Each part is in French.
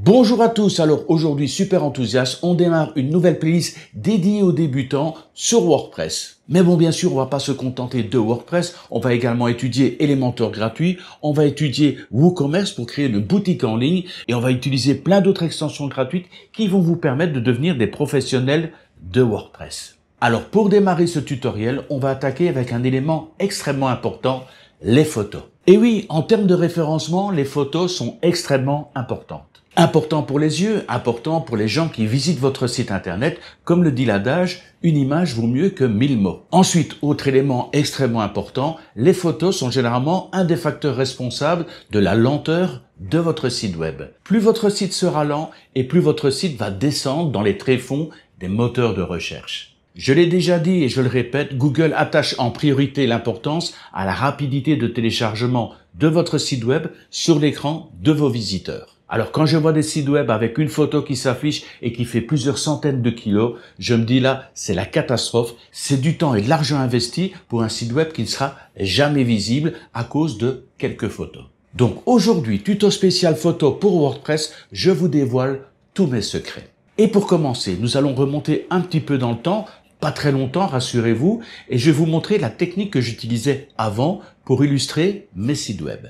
Bonjour à tous, alors aujourd'hui super enthousiaste, on démarre une nouvelle playlist dédiée aux débutants sur WordPress. Mais bon, bien sûr, on va pas se contenter de WordPress, on va également étudier Elementor gratuit, on va étudier WooCommerce pour créer une boutique en ligne et on va utiliser plein d'autres extensions gratuites qui vont vous permettre de devenir des professionnels de WordPress. Alors pour démarrer ce tutoriel, on va attaquer avec un élément extrêmement important, les photos. Et oui, en termes de référencement, les photos sont extrêmement importantes. Important pour les yeux, important pour les gens qui visitent votre site internet. Comme le dit l'adage, une image vaut mieux que 1000 mots. Ensuite, autre élément extrêmement important, les photos sont généralement un des facteurs responsables de la lenteur de votre site web. Plus votre site sera lent et plus votre site va descendre dans les tréfonds des moteurs de recherche. Je l'ai déjà dit et je le répète, Google attache en priorité l'importance à la rapidité de téléchargement de votre site web sur l'écran de vos visiteurs. Alors quand je vois des sites web avec une photo qui s'affiche et qui fait plusieurs centaines de kilos, je me dis là, c'est la catastrophe, c'est du temps et de l'argent investi pour un site web qui ne sera jamais visible à cause de quelques photos. Donc aujourd'hui, tuto spécial photo pour WordPress, je vous dévoile tous mes secrets. Et pour commencer, nous allons remonter un petit peu dans le temps, pas très longtemps, rassurez-vous, et je vais vous montrer la technique que j'utilisais avant pour illustrer mes sites web.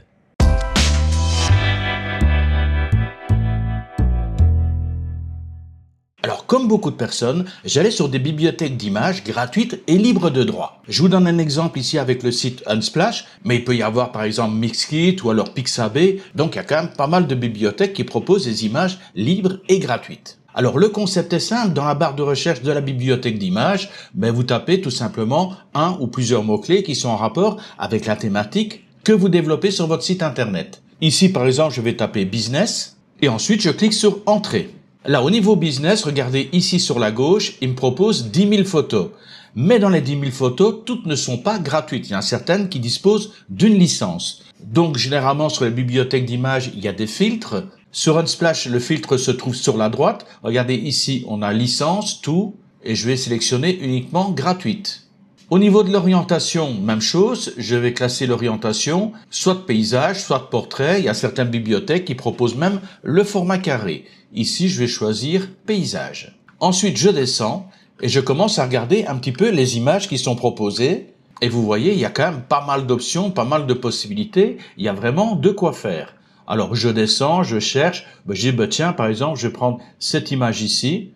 Alors, comme beaucoup de personnes, j'allais sur des bibliothèques d'images gratuites et libres de droit. Je vous donne un exemple ici avec le site Unsplash, mais il peut y avoir par exemple Mixkit ou alors Pixabay, donc il y a quand même pas mal de bibliothèques qui proposent des images libres et gratuites. Alors le concept est simple, dans la barre de recherche de la bibliothèque d'images, vous tapez tout simplement un ou plusieurs mots-clés qui sont en rapport avec la thématique que vous développez sur votre site internet. Ici par exemple, je vais taper business et ensuite je clique sur entrée. Là, au niveau business, regardez ici sur la gauche, il me propose 10 000 photos. Mais dans les 10 000 photos, toutes ne sont pas gratuites. Il y en a certaines qui disposent d'une licence. Donc, généralement, sur les bibliothèques d'images, il y a des filtres. Sur Unsplash, le filtre se trouve sur la droite. Regardez ici, on a licence, tout, et je vais sélectionner uniquement gratuite. Au niveau de l'orientation, même chose, je vais classer l'orientation, soit paysage, soit portrait. Il y a certaines bibliothèques qui proposent même le format carré. Ici, je vais choisir paysage. Ensuite, je descends et je commence à regarder un petit peu les images qui sont proposées. Et vous voyez, il y a quand même pas mal d'options, pas mal de possibilités. Il y a vraiment de quoi faire. Alors, je descends, je cherche. Je dis, tiens, par exemple, je vais prendre cette image ici.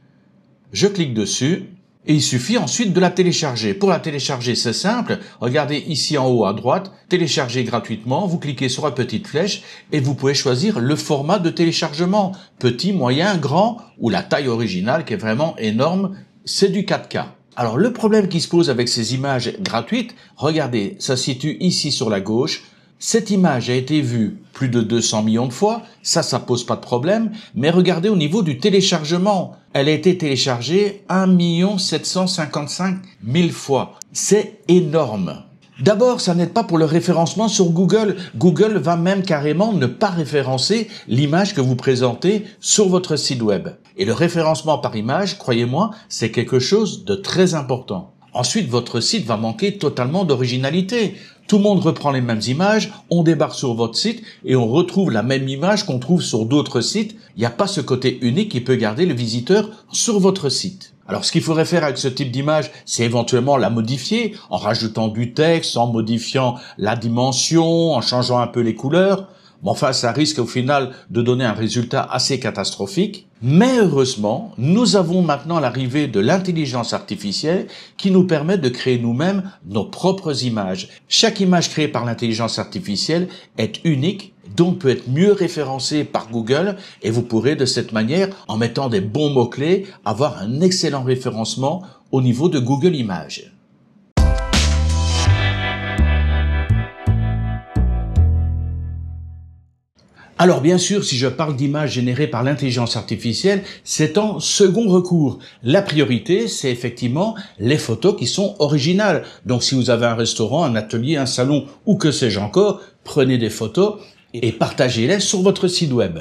Je clique dessus. Et il suffit ensuite de la télécharger. Pour la télécharger, c'est simple. Regardez ici en haut à droite, télécharger gratuitement. Vous cliquez sur la petite flèche et vous pouvez choisir le format de téléchargement. Petit, moyen, grand ou la taille originale qui est vraiment énorme. C'est du 4K. Alors le problème qui se pose avec ces images gratuites, regardez, ça se situe ici sur la gauche. Cette image a été vue plus de 200 millions de fois, ça pose pas de problème, mais regardez au niveau du téléchargement, elle a été téléchargée 1 755 000 fois. C'est énorme. D'abord, ça n'aide pas pour le référencement sur Google. Google va même carrément ne pas référencer l'image que vous présentez sur votre site web. Et le référencement par image, croyez-moi, c'est quelque chose de très important. Ensuite, votre site va manquer totalement d'originalité. Tout le monde reprend les mêmes images, on débarque sur votre site et on retrouve la même image qu'on trouve sur d'autres sites. Il n'y a pas ce côté unique qui peut garder le visiteur sur votre site. Alors ce qu'il faudrait faire avec ce type d'image, c'est éventuellement la modifier en rajoutant du texte, en modifiant la dimension, en changeant un peu les couleurs. Bon, enfin, ça risque au final de donner un résultat assez catastrophique. Mais heureusement, nous avons maintenant l'arrivée de l'intelligence artificielle qui nous permet de créer nous-mêmes nos propres images. Chaque image créée par l'intelligence artificielle est unique, donc peut être mieux référencée par Google et vous pourrez de cette manière, en mettant des bons mots-clés, avoir un excellent référencement au niveau de Google Images. Alors bien sûr, si je parle d'images générées par l'intelligence artificielle, c'est en second recours. La priorité, c'est effectivement les photos qui sont originales. Donc si vous avez un restaurant, un atelier, un salon ou que sais-je encore, prenez des photos et partagez-les sur votre site web.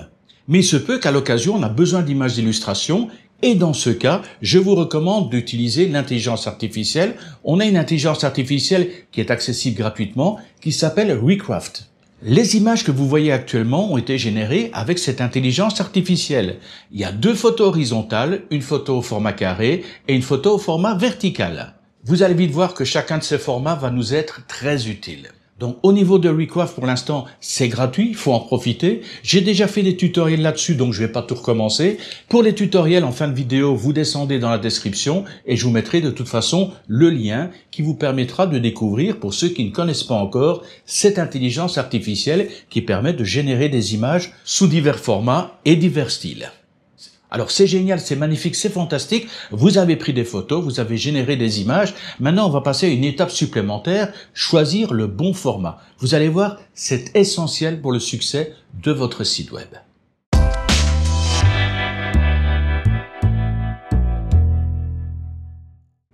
Mais il se peut qu'à l'occasion, on a besoin d'images d'illustration et dans ce cas, je vous recommande d'utiliser l'intelligence artificielle. On a une intelligence artificielle qui est accessible gratuitement qui s'appelle Recraft. Les images que vous voyez actuellement ont été générées avec cette intelligence artificielle. Il y a 2 photos horizontales, une photo au format carré et une photo au format vertical. Vous allez vite voir que chacun de ces formats va nous être très utile. Donc au niveau de Recraft, pour l'instant, c'est gratuit, il faut en profiter. J'ai déjà fait des tutoriels là-dessus, donc je vais pas tout recommencer. Pour les tutoriels en fin de vidéo, vous descendez dans la description et je vous mettrai de toute façon le lien qui vous permettra de découvrir, pour ceux qui ne connaissent pas encore, cette intelligence artificielle qui permet de générer des images sous divers formats et divers styles. Alors c'est génial, c'est magnifique, c'est fantastique, vous avez pris des photos, vous avez généré des images, maintenant on va passer à une étape supplémentaire, choisir le bon format. Vous allez voir, c'est essentiel pour le succès de votre site web.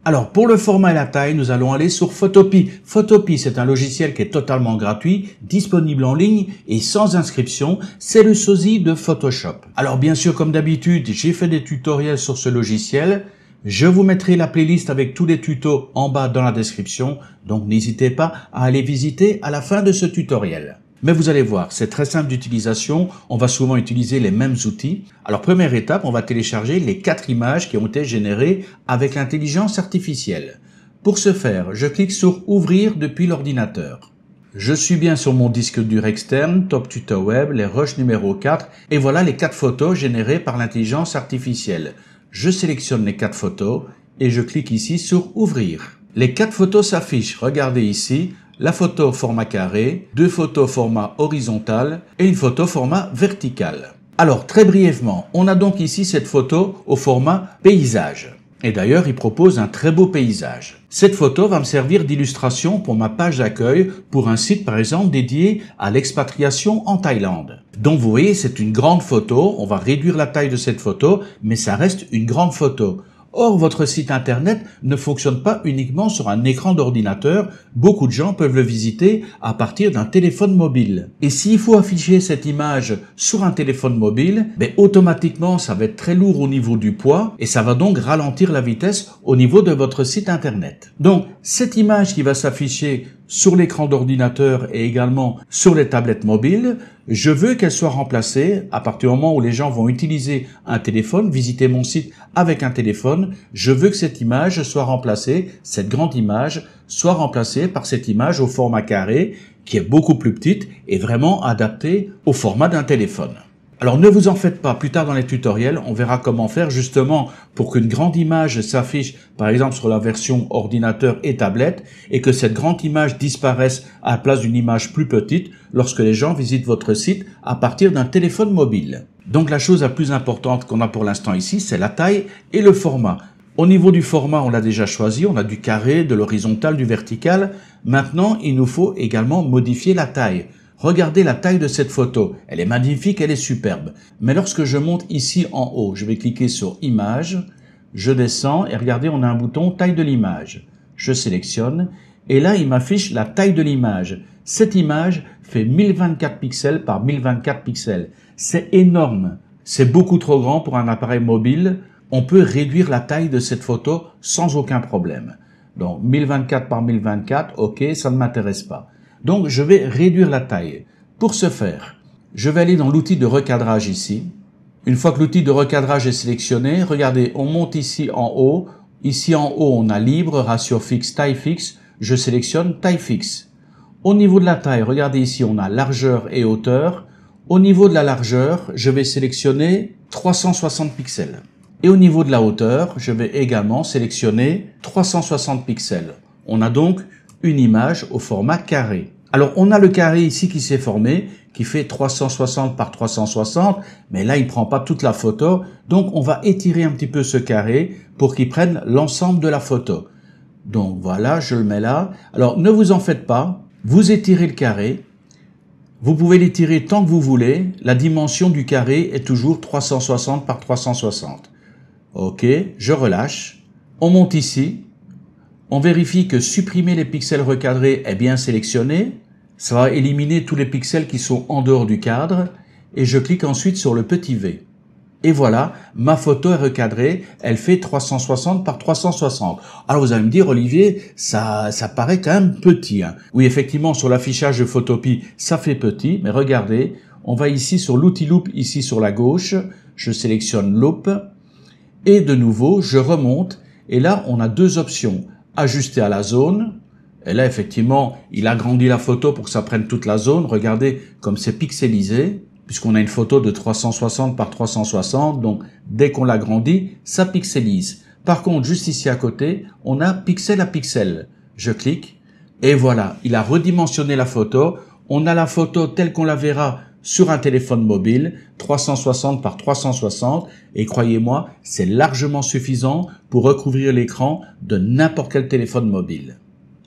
Alors, pour le format et la taille, nous allons aller sur Photopea. Photopea, c'est un logiciel qui est totalement gratuit, disponible en ligne et sans inscription. C'est le sosie de Photoshop. Alors, bien sûr, comme d'habitude, j'ai fait des tutoriels sur ce logiciel. Je vous mettrai la playlist avec tous les tutos en bas dans la description. Donc, n'hésitez pas à aller visiter à la fin de ce tutoriel. Mais vous allez voir, c'est très simple d'utilisation, on va souvent utiliser les mêmes outils. Alors première étape, on va télécharger les 4 images qui ont été générées avec l'intelligence artificielle. Pour ce faire, je clique sur Ouvrir depuis l'ordinateur. Je suis bien sur mon disque dur externe, Top Tuto Web, les rushs numéro 4, et voilà les 4 photos générées par l'intelligence artificielle. Je sélectionne les 4 photos et je clique ici sur Ouvrir. Les 4 photos s'affichent, regardez ici. La photo format carré, 2 photos format horizontal et une photo format vertical. Alors très brièvement, on a donc ici cette photo au format paysage. Et d'ailleurs, il propose un très beau paysage. Cette photo va me servir d'illustration pour ma page d'accueil pour un site par exemple dédié à l'expatriation en Thaïlande. Donc vous voyez, c'est une grande photo, on va réduire la taille de cette photo, mais ça reste une grande photo. Or, votre site internet ne fonctionne pas uniquement sur un écran d'ordinateur, beaucoup de gens peuvent le visiter à partir d'un téléphone mobile. Et s'il faut afficher cette image sur un téléphone mobile, automatiquement ça va être très lourd au niveau du poids et ça va donc ralentir la vitesse au niveau de votre site internet. Donc, cette image qui va s'afficher sur l'écran d'ordinateur et également sur les tablettes mobiles, je veux qu'elle soit remplacée à partir du moment où les gens vont utiliser un téléphone, visiter mon site avec un téléphone, je veux que cette image soit remplacée, cette grande image soit remplacée par cette image au format carré qui est beaucoup plus petite et vraiment adaptée au format d'un téléphone. Alors ne vous en faites pas, plus tard dans les tutoriels, on verra comment faire justement pour qu'une grande image s'affiche par exemple sur la version ordinateur et tablette et que cette grande image disparaisse à la place d'une image plus petite lorsque les gens visitent votre site à partir d'un téléphone mobile. Donc la chose la plus importante qu'on a pour l'instant ici, c'est la taille et le format. Au niveau du format, on l'a déjà choisi, on a du carré, de l'horizontal, du vertical. Maintenant, il nous faut également modifier la taille. Regardez la taille de cette photo, elle est magnifique, elle est superbe. Mais lorsque je monte ici en haut, je vais cliquer sur Image, je descends et regardez, on a un bouton Taille de l'image. Je sélectionne et là, il m'affiche la taille de l'image. Cette image fait 1024 pixels par 1024 pixels. C'est énorme, c'est beaucoup trop grand pour un appareil mobile. On peut réduire la taille de cette photo sans aucun problème. Donc 1024 par 1024, ok, ça ne m'intéresse pas. Donc, je vais réduire la taille. Pour ce faire, je vais aller dans l'outil de recadrage ici. Une fois que l'outil de recadrage est sélectionné, regardez, on monte ici en haut. Ici en haut, on a libre, ratio fixe, taille fixe. Je sélectionne taille fixe. Au niveau de la taille, regardez ici, on a largeur et hauteur. Au niveau de la largeur, je vais sélectionner 360 pixels. Et au niveau de la hauteur, je vais également sélectionner 360 pixels. On a donc une image au format carré. Alors, on a le carré ici qui s'est formé, qui fait 360 par 360, mais là, il prend pas toute la photo. Donc, on va étirer un petit peu ce carré pour qu'il prenne l'ensemble de la photo. Donc, voilà, je le mets là. Alors, ne vous en faites pas. Vous étirez le carré. Vous pouvez l'étirer tant que vous voulez. La dimension du carré est toujours 360 par 360. OK, je relâche. On monte ici. On vérifie que supprimer les pixels recadrés est bien sélectionné. Ça va éliminer tous les pixels qui sont en dehors du cadre. Et je clique ensuite sur le petit V. Et voilà, ma photo est recadrée, elle fait 360 par 360. Alors vous allez me dire, Olivier, ça paraît quand même petit, hein. Oui, effectivement, sur l'affichage de Photopea, ça fait petit, mais regardez, on va ici sur l'outil loupe, ici sur la gauche, je sélectionne loupe, et de nouveau, je remonte, et là, on a deux options. Ajuster à la zone, et là, effectivement, il agrandit la photo pour que ça prenne toute la zone. Regardez comme c'est pixelisé, puisqu'on a une photo de 360 par 360, donc dès qu'on l'agrandit, ça pixelise. Par contre, juste ici à côté, on a pixel à pixel. Je clique, et voilà, il a redimensionné la photo. On a la photo telle qu'on la verra sur un téléphone mobile, 360 par 360, et croyez-moi, c'est largement suffisant pour recouvrir l'écran de n'importe quel téléphone mobile.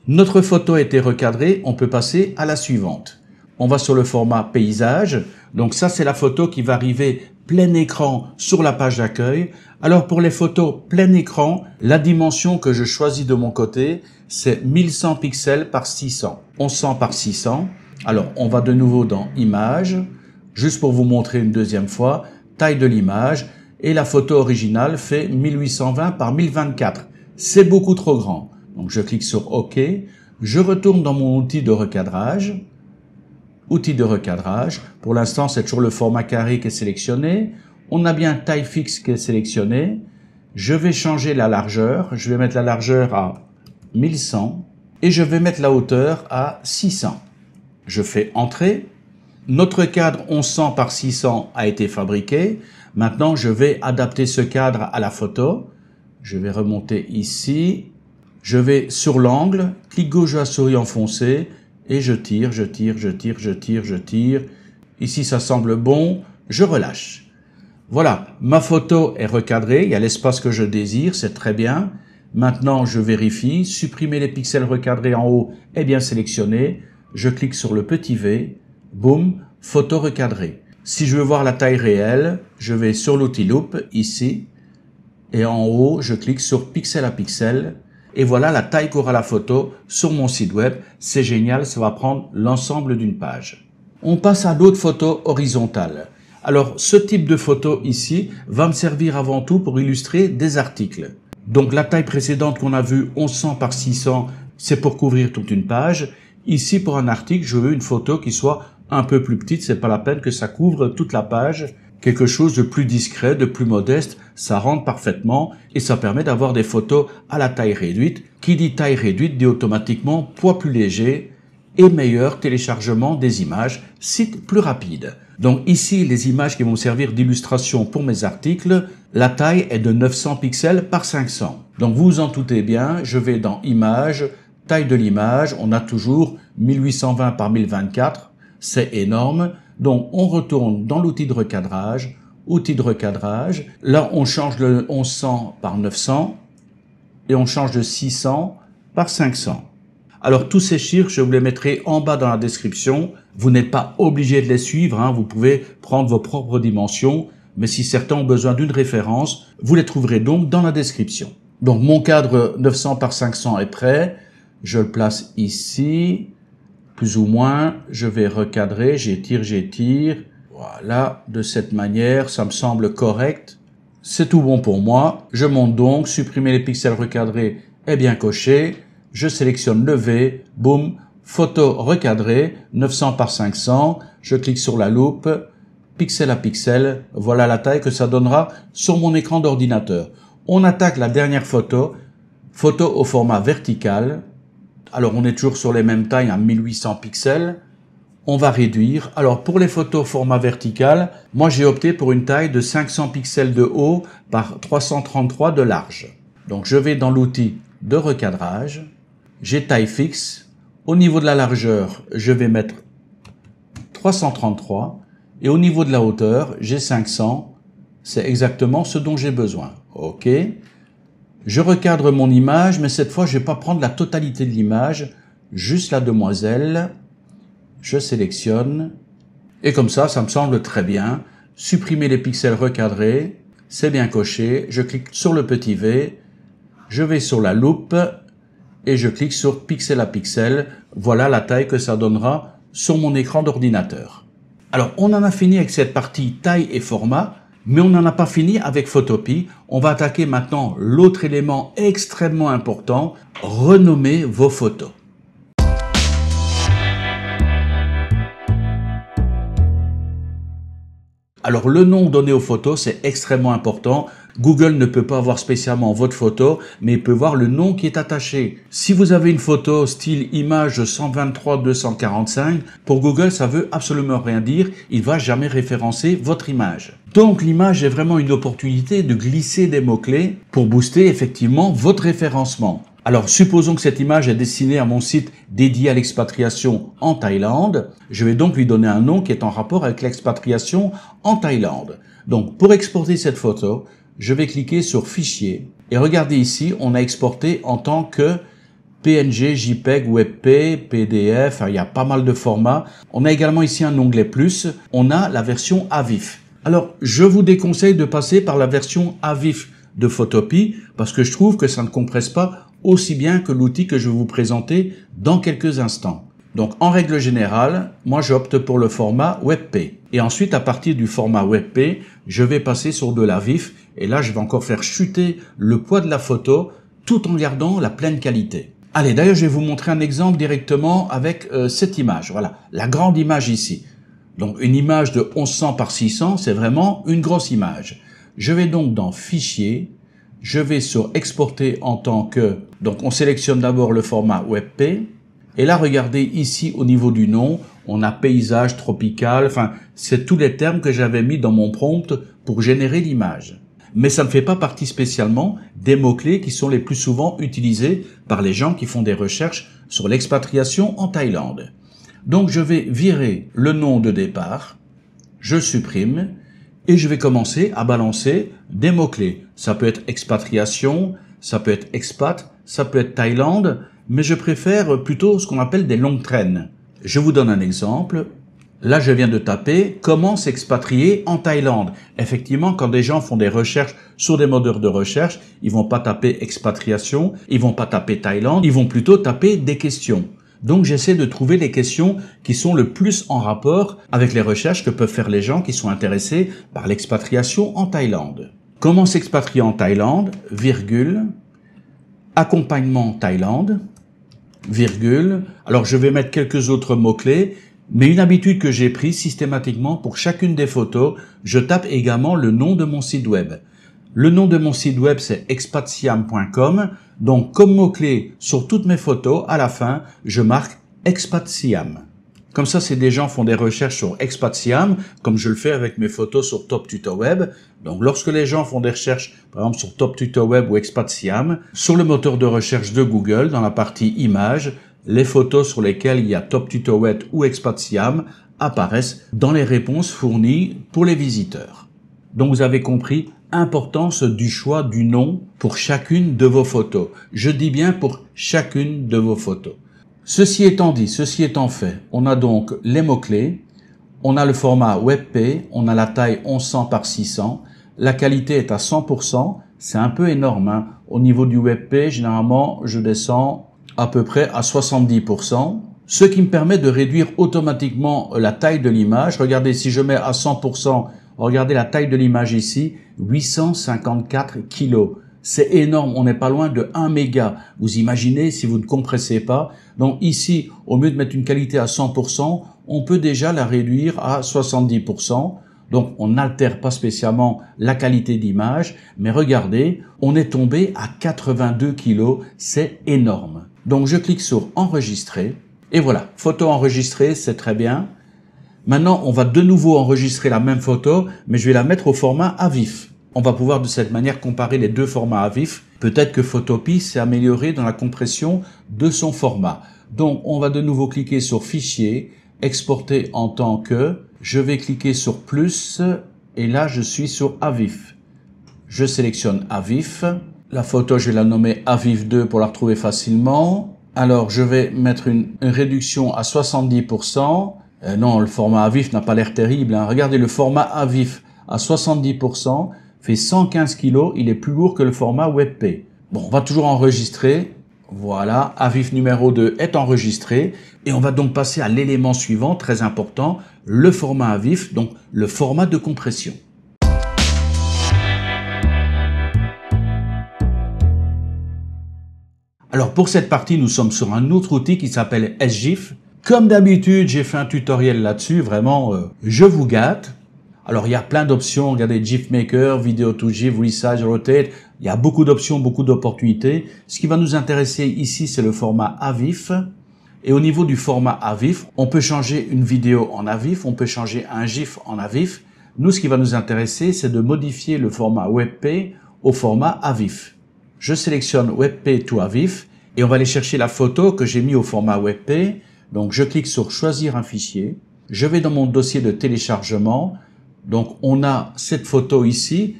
Notre photo a été recadrée, on peut passer à la suivante. On va sur le format paysage, donc ça c'est la photo qui va arriver plein écran sur la page d'accueil. Alors pour les photos plein écran, la dimension que je choisis de mon côté, c'est 1100 pixels par 600, 1100 par 600. Alors on va de nouveau dans Images, juste pour vous montrer une deuxième fois, taille de l'image, et la photo originale fait 1820 par 1024. C'est beaucoup trop grand. Donc je clique sur OK, je retourne dans mon outil de recadrage. Outil de recadrage, pour l'instant c'est toujours le format carré qui est sélectionné. On a bien taille fixe qui est sélectionnée. Je vais changer la largeur, je vais mettre la largeur à 1100 et je vais mettre la hauteur à 600. Je fais Entrée. Notre cadre 1100 par 600 a été fabriqué. Maintenant je vais adapter ce cadre à la photo. Je vais remonter ici. Je vais sur l'angle, clic gauche de la souris enfoncé, et je tire, je tire, je tire, je tire, je tire. Ici, ça semble bon, je relâche. Voilà, ma photo est recadrée, il y a l'espace que je désire, c'est très bien. Maintenant, je vérifie, supprimer les pixels recadrés en haut est bien sélectionné. Je clique sur le petit V, boum, photo recadrée. Si je veux voir la taille réelle, je vais sur l'outil loupe, ici, et en haut, je clique sur pixel à pixel. Et voilà la taille qu'aura la photo sur mon site web. C'est génial, ça va prendre l'ensemble d'une page. On passe à d'autres photos horizontales. Alors, ce type de photo ici va me servir avant tout pour illustrer des articles. Donc, la taille précédente qu'on a vue, 1100 par 600, c'est pour couvrir toute une page. Ici, pour un article, je veux une photo qui soit un peu plus petite. C'est pas la peine que ça couvre toute la page. Quelque chose de plus discret, de plus modeste, ça rentre parfaitement et ça permet d'avoir des photos à la taille réduite. Qui dit taille réduite dit automatiquement poids plus léger et meilleur téléchargement des images, site plus rapide. Donc ici, les images qui vont servir d'illustration pour mes articles, la taille est de 900 pixels par 500. Donc vous vous en doutez bien, je vais dans Images, taille de l'image, on a toujours 1820 par 1024, c'est énorme. Donc, on retourne dans l'outil de recadrage, outil de recadrage. Là, on change de 1100 par 900 et on change de 600 par 500. Alors, tous ces chiffres, je vous les mettrai en bas dans la description. Vous n'êtes pas obligé de les suivre, hein. Vous pouvez prendre vos propres dimensions. Mais si certains ont besoin d'une référence, vous les trouverez donc dans la description. Donc, mon cadre 900 par 500 est prêt. Je le place ici. Plus ou moins, je vais recadrer, j'étire. Voilà, de cette manière, ça me semble correct. C'est tout bon pour moi. Je monte donc, supprimer les pixels recadrés est bien coché. Je sélectionne le V, boum, photo recadrée, 900 par 500. Je clique sur la loupe, pixel à pixel. Voilà la taille que ça donnera sur mon écran d'ordinateur. On attaque la dernière photo, photo au format vertical. Alors, on est toujours sur les mêmes tailles, à 1800 pixels. On va réduire. Alors, pour les photos format vertical, moi, j'ai opté pour une taille de 500 pixels de haut par 333 de large. Donc, je vais dans l'outil de recadrage. J'ai taille fixe. Au niveau de la largeur, je vais mettre 333. Et au niveau de la hauteur, j'ai 500. C'est exactement ce dont j'ai besoin. OK. Je recadre mon image, mais cette fois, je ne vais pas prendre la totalité de l'image, juste la demoiselle. Je sélectionne. Et comme ça me semble très bien. Supprimer les pixels recadrés, c'est bien coché. Je clique sur le petit V. Je vais sur la loupe et je clique sur pixel à pixel. Voilà la taille que ça donnera sur mon écran d'ordinateur. Alors, on en a fini avec cette partie taille et format. Mais on n'en a pas fini avec Photopea. On va attaquer maintenant l'autre élément extrêmement important, renommer vos photos. Alors le nom donné aux photos, c'est extrêmement important. Google ne peut pas voir spécialement votre photo, mais il peut voir le nom qui est attaché. Si vous avez une photo style image 123-245, pour Google, ça veut absolument rien dire. Il va jamais référencer votre image. Donc l'image est vraiment une opportunité de glisser des mots-clés pour booster effectivement votre référencement. Alors, supposons que cette image est destinée à mon site dédié à l'expatriation en Thaïlande. Je vais donc lui donner un nom qui est en rapport avec l'expatriation en Thaïlande. Donc, pour exporter cette photo, je vais cliquer sur Fichier. Et regardez ici, on a exporté en tant que PNG, JPEG, WebP, PDF. Il y a pas mal de formats. On a également ici un onglet Plus. On a la version AVIF. Alors, je vous déconseille de passer par la version AVIF de Photopea parce que je trouve que ça ne compresse pas aussi bien que l'outil que je vais vous présenter dans quelques instants. Donc, en règle générale, moi j'opte pour le format WebP. Et ensuite, à partir du format WebP, je vais passer sur de la VIF. Et là, je vais encore faire chuter le poids de la photo tout en gardant la pleine qualité. Allez, d'ailleurs, je vais vous montrer un exemple directement avec cette image. Voilà, la grande image ici. Donc, une image de 1100 par 600, c'est vraiment une grosse image. Je vais donc dans Fichier. Je vais sur Exporter en tant que... Donc, on sélectionne d'abord le format WebP. Et là, regardez ici au niveau du nom, on a paysage, tropical. Enfin, c'est tous les termes que j'avais mis dans mon prompt pour générer l'image. Mais ça ne fait pas partie spécialement des mots-clés qui sont les plus souvent utilisés par les gens qui font des recherches sur l'expatriation en Thaïlande. Donc, je vais virer le nom de départ. Je supprime. Et je vais commencer à balancer des mots-clés. Ça peut être expatriation, ça peut être expat, ça peut être Thaïlande, mais je préfère plutôt ce qu'on appelle des longues traînes. Je vous donne un exemple. Là, je viens de taper « Comment s'expatrier en Thaïlande ?» Effectivement, quand des gens font des recherches sur des moteurs de recherche, ils vont pas taper « expatriation », ils vont pas taper « Thaïlande », ils vont plutôt taper des questions. Donc, j'essaie de trouver les questions qui sont le plus en rapport avec les recherches que peuvent faire les gens qui sont intéressés par l'expatriation en Thaïlande. Comment s'expatrier en Thaïlande, virgule, accompagnement Thaïlande, virgule. Alors, je vais mettre quelques autres mots-clés, mais une habitude que j'ai prise systématiquement pour chacune des photos, je tape également le nom de mon site web. Le nom de mon site web, c'est expatsiam.com. Donc, comme mot-clé sur toutes mes photos, à la fin, je marque Expatsiam. Comme ça, si des gens font des recherches sur Expatsiam, comme je le fais avec mes photos sur Top Tuto Web. Donc, lorsque les gens font des recherches, par exemple sur Top Tuto Web ou Expatsiam, sur le moteur de recherche de Google, dans la partie images, les photos sur lesquelles il y a Top Tuto Web ou Expatsiam apparaissent dans les réponses fournies pour les visiteurs. Donc, vous avez compris l'importance du choix du nom pour chacune de vos photos. Je dis bien pour chacune de vos photos. Ceci étant dit, ceci étant fait, on a donc les mots-clés, on a le format WebP, on a la taille 1100 par 600, la qualité est à 100%, c'est un peu énorme, hein. Au niveau du WebP, généralement, je descends à peu près à 70%, ce qui me permet de réduire automatiquement la taille de l'image. Regardez, si je mets à 100%, regardez la taille de l'image ici, 854 kilos. C'est énorme, on n'est pas loin de 1 méga. Vous imaginez si vous ne compressez pas. Donc ici, au lieu de mettre une qualité à 100%, on peut déjà la réduire à 70%. Donc on n'altère pas spécialement la qualité d'image. Mais regardez, on est tombé à 82 kilos. C'est énorme. Donc je clique sur Enregistrer. Et voilà, photo enregistrée, c'est très bien. Maintenant, on va de nouveau enregistrer la même photo, mais je vais la mettre au format AVIF. On va pouvoir de cette manière comparer les deux formats AVIF. Peut-être que Photopea s'est amélioré dans la compression de son format. Donc, on va de nouveau cliquer sur Fichier, Exporter en tant que. Je vais cliquer sur Plus et là, je suis sur AVIF. Je sélectionne AVIF. La photo, je vais la nommer AVIF 2 pour la retrouver facilement. Alors, je vais mettre une réduction à 70%. Non, le format AVIF n'a pas l'air terrible, hein. Regardez, le format AVIF à 70% fait 115 kg. Il est plus lourd que le format WebP. Bon, on va toujours enregistrer. Voilà, AVIF numéro 2 est enregistré. Et on va donc passer à l'élément suivant, très important, le format AVIF, donc le format de compression. Alors pour cette partie, nous sommes sur un autre outil qui s'appelle SGIF. Comme d'habitude, j'ai fait un tutoriel là-dessus, vraiment, je vous gâte. Alors il y a plein d'options, regardez GIF Maker, Video to GIF, Resize, Rotate, il y a beaucoup d'options, beaucoup d'opportunités. Ce qui va nous intéresser ici, c'est le format AVIF. Et au niveau du format AVIF, on peut changer une vidéo en AVIF, on peut changer un GIF en AVIF. Nous, ce qui va nous intéresser, c'est de modifier le format WebP au format AVIF. Je sélectionne WebP to AVIF et on va aller chercher la photo que j'ai mis au format WebP. Donc, je clique sur Choisir un fichier. Je vais dans mon dossier de téléchargement. Donc, on a cette photo ici.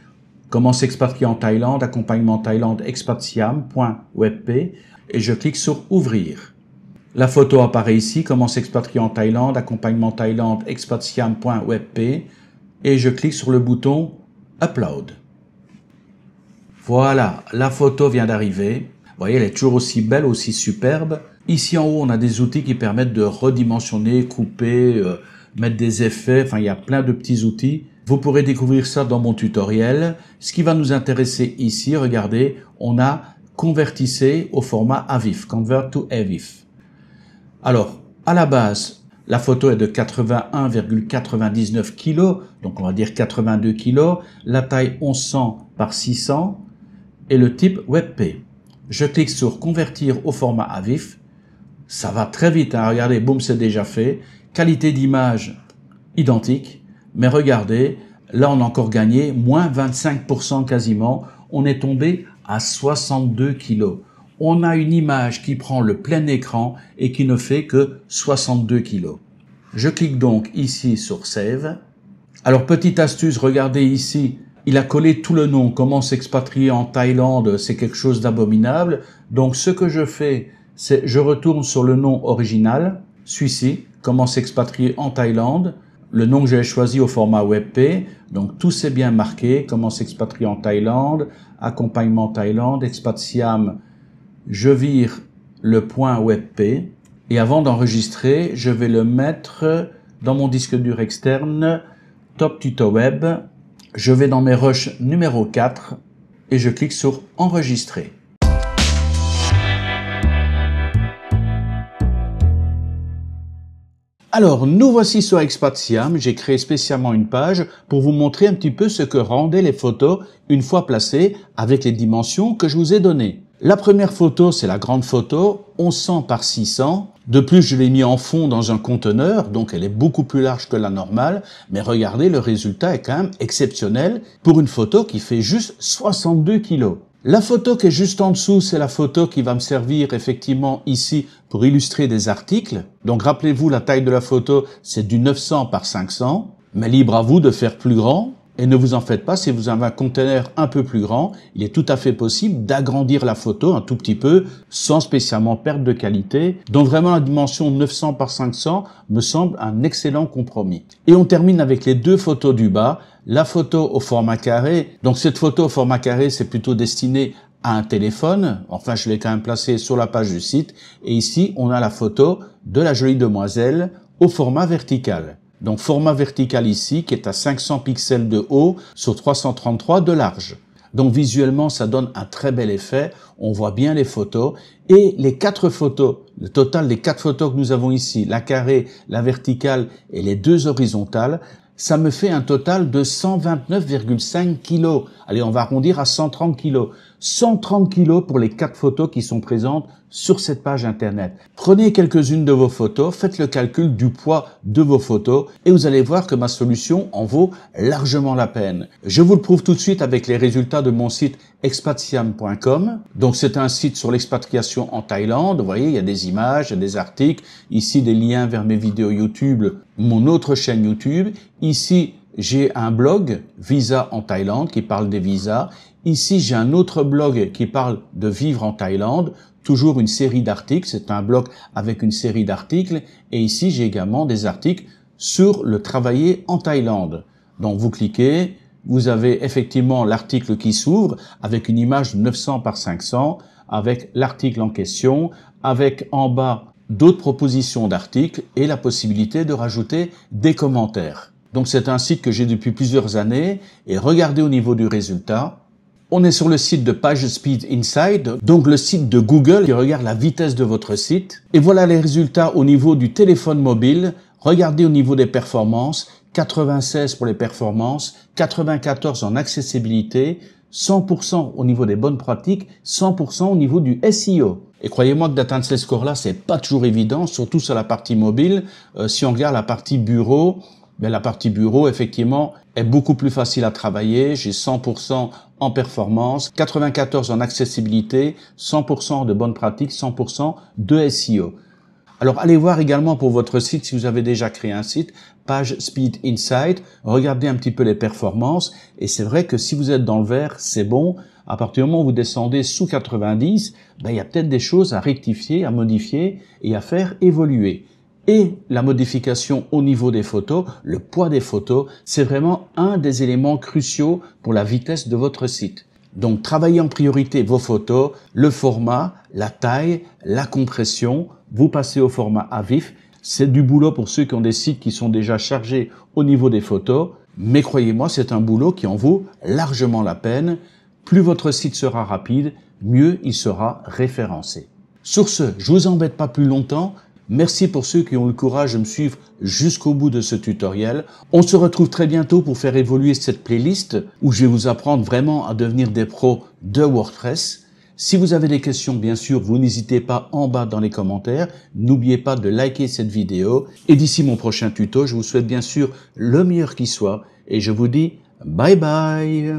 Comment s'expatrier en Thaïlande, accompagnement Thaïlande, expat Siam.webp. Et je clique sur Ouvrir. La photo apparaît ici. Comment s'expatrier en Thaïlande, accompagnement Thaïlande, expat Siam.webp. Et je clique sur le bouton Upload. Voilà, la photo vient d'arriver. Vous voyez, elle est toujours aussi belle, aussi superbe. Ici en haut, on a des outils qui permettent de redimensionner, couper, mettre des effets. Enfin, il y a plein de petits outils. Vous pourrez découvrir ça dans mon tutoriel. Ce qui va nous intéresser ici, regardez, on a convertissez au format AVIF, Convert to AVIF. Alors, à la base, la photo est de 81,99 kg, donc on va dire 82 kg. La taille 1100 par 600 et le type WebP. Je clique sur Convertir au format AVIF. Ça va très vite, hein. Regardez, boum, c'est déjà fait. Qualité d'image identique, mais regardez, là on a encore gagné moins 25% quasiment. On est tombé à 62 kg. On a une image qui prend le plein écran et qui ne fait que 62 kg. Je clique donc ici sur Save. Alors petite astuce, regardez ici, il a collé tout le nom. Comment s'expatrier en Thaïlande, c'est quelque chose d'abominable. Donc ce que je fais, c'est je retourne sur le nom original, celui-ci, comment s'expatrier en Thaïlande, le nom que j'ai choisi au format WebP, donc tout c'est bien marqué, comment s'expatrier en Thaïlande, accompagnement Thaïlande, expat Siam, je vire le point WebP, et avant d'enregistrer, je vais le mettre dans mon disque dur externe, Top Tuto Web, je vais dans mes rushs numéro 4, et je clique sur Enregistrer. Alors, nous voici sur expat Siam. J'ai créé spécialement une page pour vous montrer un petit peu ce que rendaient les photos une fois placées avec les dimensions que je vous ai données. La première photo, c'est la grande photo, 1100 par 600. De plus, je l'ai mis en fond dans un conteneur, donc elle est beaucoup plus large que la normale. Mais regardez, le résultat est quand même exceptionnel pour une photo qui fait juste 62 kg. La photo qui est juste en dessous, c'est la photo qui va me servir effectivement ici pour illustrer des articles. Donc rappelez-vous, la taille de la photo, c'est du 900 par 500. Mais libre à vous de faire plus grand. Et ne vous en faites pas, si vous avez un conteneur un peu plus grand, il est tout à fait possible d'agrandir la photo un tout petit peu sans spécialement perdre de qualité. Donc vraiment la dimension 900 par 500 me semble un excellent compromis. Et on termine avec les deux photos du bas. La photo au format carré. Donc cette photo au format carré, c'est plutôt destiné à un téléphone. Enfin, je l'ai quand même placé sur la page du site. Et ici, on a la photo de la jolie demoiselle au format vertical. Donc format vertical ici qui est à 500 pixels de haut sur 333 de large. Donc visuellement ça donne un très bel effet, on voit bien les photos et les 4 photos, le total des 4 photos que nous avons ici, la carrée, la verticale et les 2 horizontales, ça me fait un total de 129,5 kg. Allez, on va arrondir à 130 kg. 130 kg pour les 4 photos qui sont présentes sur cette page internet. Prenez quelques-unes de vos photos, faites le calcul du poids de vos photos et vous allez voir que ma solution en vaut largement la peine. Je vous le prouve tout de suite avec les résultats de mon site expatsiam.com. Donc c'est un site sur l'expatriation en Thaïlande. Vous voyez, il y a des images, il y a des articles, ici des liens vers mes vidéos YouTube, mon autre chaîne YouTube. Ici, j'ai un blog, Visa en Thaïlande, qui parle des visas. Ici, j'ai un autre blog qui parle de vivre en Thaïlande. Toujours une série d'articles. C'est un blog avec une série d'articles. Et ici, j'ai également des articles sur le travailler en Thaïlande. Donc, vous cliquez. Vous avez effectivement l'article qui s'ouvre avec une image de 900 par 500, avec l'article en question, avec en bas d'autres propositions d'articles et la possibilité de rajouter des commentaires. Donc c'est un site que j'ai depuis plusieurs années et regardez au niveau du résultat. On est sur le site de PageSpeed Insight, donc le site de Google qui regarde la vitesse de votre site. Et voilà les résultats au niveau du téléphone mobile. Regardez au niveau des performances, 96 pour les performances, 94 en accessibilité, 100% au niveau des bonnes pratiques, 100% au niveau du SEO. Et croyez-moi que d'atteindre ces scores-là, c'est pas toujours évident, surtout sur la partie mobile. Si on regarde la partie bureau, la partie bureau, effectivement, est beaucoup plus facile à travailler. J'ai 100% en performance, 94 en accessibilité, 100% de bonnes pratiques, 100% de SEO. Alors, allez voir également pour votre site, si vous avez déjà créé un site, PageSpeed Insight, regardez un petit peu les performances. Et c'est vrai que si vous êtes dans le vert, c'est bon. À partir du moment où vous descendez sous 90, il y a peut-être des choses à rectifier, à modifier et à faire évoluer. Et la modification au niveau des photos, le poids des photos, c'est vraiment un des éléments cruciaux pour la vitesse de votre site. Donc, travaillez en priorité vos photos, le format, la taille, la compression. Vous passez au format à vif. C'est du boulot pour ceux qui ont des sites qui sont déjà chargés au niveau des photos. Mais croyez-moi, c'est un boulot qui en vaut largement la peine. Plus votre site sera rapide, mieux il sera référencé. Sur ce, je vous embête pas plus longtemps. Merci pour ceux qui ont le courage de me suivre jusqu'au bout de ce tutoriel. On se retrouve très bientôt pour faire évoluer cette playlist où je vais vous apprendre vraiment à devenir des pros de WordPress. Si vous avez des questions, bien sûr, vous n'hésitez pas en bas dans les commentaires. N'oubliez pas de liker cette vidéo. Et d'ici mon prochain tuto, je vous souhaite bien sûr le meilleur qui soit. Et je vous dis bye bye.